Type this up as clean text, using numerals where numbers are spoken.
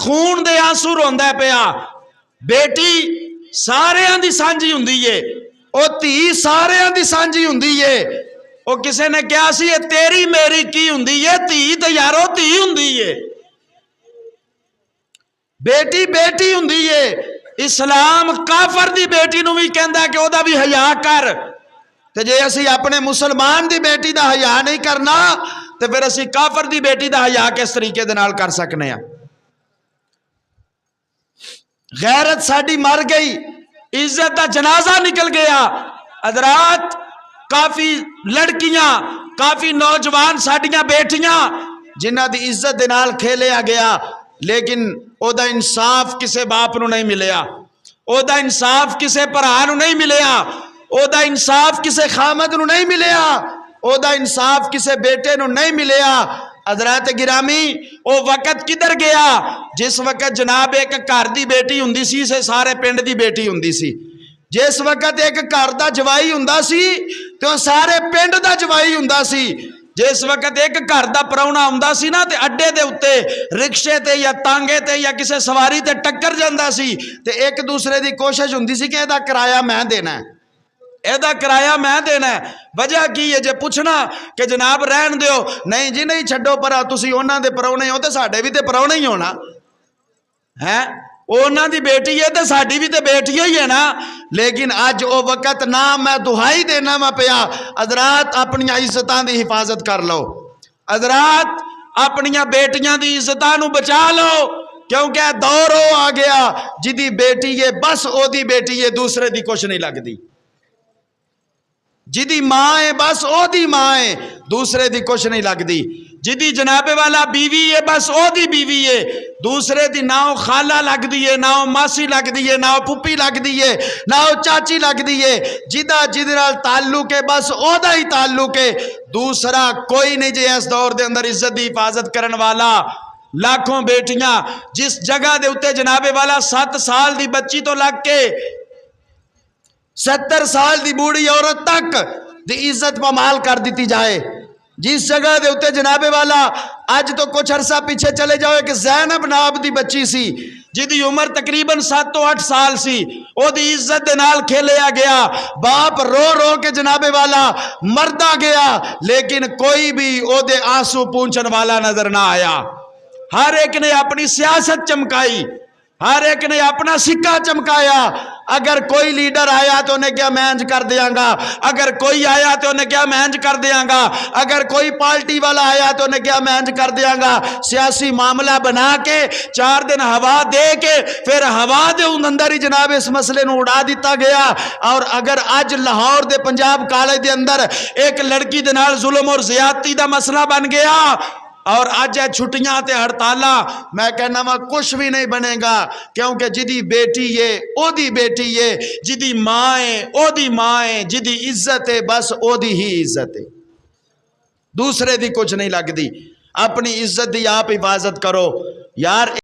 خون دے آنسو روندا پیا. بیٹی ساریاں دی سانجی ہوندی ہے, او دھی ساریاں دی سانجی ہوندی ہے. او کسے نے کہا سی یہ تیری میری کی ہوندی ہے, دھی تے یارو دھی ہوندی ہے, بیٹی بیٹی ہوندی ہے. اسلام کافر دی بیٹی نو بھی کہندا ہے کہ او دا بھی حیا کر. تے جے اسی اپنے مسلمان دی بیٹی دا حیا نہیں کرنا تے پھر اسی کافر دی بیٹی دا حیا کس طریقے دے نال کر سکنے ہیں. غیرت ساڈی مر گئی, عزت دا جنازہ نکل گیا. حضرات کافی لڑکیاں, کافی نوجوان ساڈیاں بیٹیاں جنہ دی عزت دے نال کھیلیا گیا, لیکن او دا انصاف کسے باپ نو نہیں ملیا, او دا انصاف کسے بھرا نو نہیں ملیا, او دا انصاف کسے خامد نو نہیں ملیا, او دا انصاف کسے بیٹے نو نہیں ملیا. حضرات گرامی او وقت کدھر گیا جس وقت جناب ایک گھر دی بیٹی ہوندی سی سے سارے پنڈ دی بیٹی ہوندی سی. جس وقت ایک گھر دا جوائی ہوندا سی تو سارے پنڈ دا جوائی ہوندا سی. جس وقت ایک گھر دا پراؤنا ہوندا سی نا تے اڈے دے اُتے رکشے تے یا تانگے تے یا کسے سواری تے ٹکر جاندا سی تے ایک دوسرے دی کوشش ہوندی سی کہ ادا کرایہ میں دینا ہے, ایدہ کرایہ میں دینا ہے. وجہ کی ہے جے پوچھنا کہ جناب رہن دیو, نہیں جی نہیں چھڈو پرا, تسی اونا دے پرونے ہو تے ساڈے بھی تے پرونے ہی ہونا ہے, اونا دی بیٹی ہے تے ساڈی بھی تے بیٹی ہی ہے نا. لیکن آج او وقت نہ میں دہائی دینا میں پیا. حضرات اپنی عزتاں دی حفاظت کر لو, حضرات اپنی بیٹیاں دی عزتاں نو بچا لو, کیونکہ دور ہو آ گیا جدی بیٹی ہے بس او دی بیٹی ہے, دوسرے دی کچھ نہیں لگ دی. جدی ماں ہے بس او دی ماں ہے, دوسرے دی کچھ نہیں لگ دی. جدی جناب والا بیوی ہے بس او دی بیوی ہے, دوسرے دی نہ خالہ لگ دی ہے, نہ ماسی لگ دی ہے, نہ پھپھی لگ دی ہے, نہ چاچی لگ دی ہے. جدہ جدرال تعلق ہے بس او دا ہی تعلق ہے, دوسرا کوئی نہیں. جے اس دور دے اندر عزت دی حفاظت کرن والا لاکھوں بیٹیاں جس جگہ دے اتے جناب والا 7 سال دی بچی تو لگ کے 70 سال دی بوڑھی عورت تک دی عزت پامال کر دیتی جائے. جس جگہ دے اتے جناب والا آج تو کچھ عرصہ پیچھے چلے جاؤ کہ زینب ناب دی بچی سی جدی عمر تقریباً 7 تو 8 سال سی, او دی عزت دے نال کھیلیا گیا, باپ رو رو کے جناب والا مردہ گیا, لیکن کوئی بھی او دے آنسو پونچھن والا نظر نہ آیا. ہر ایک نے اپنی سیاست چمکائی, ہر ایک نے اپنا سکہ چمکایا. اگر کوئی لیڈر آیا تو انہیں کیا میں انج کر دیاں گا, اگر کوئی آیا تو انہیں کیا میں انج کر دیاں گا, اگر کوئی پارٹی والا آیا تو انہیں کیا میں انج کر دیاں گا. سیاسی معاملہ بنا کے 4 دن ہوا دے کے پھر ہوا دے اندر ہی جناب اس مسئلے نو اڑا دیتا گیا. اور اگر آج لاہور دے پنجاب کالج دے اندر ایک لڑکی دے نال ظلم اور زیادتی دا مسئلہ بن گیا اور آج ہے چھٹیاں تے ہڑتالاں, میں کہنا میں کچھ بھی نہیں بنے گا, کیونکہ جدی بیٹی ہے او دی بیٹی ہے, جدی ماں ہے او دی ماں ہے, جدی عزت ہے بس او دی ہی عزت ہے, دوسرے دی کچھ نہیں لگ دی. اپنی عزت دی آپ حفاظت کرو یار.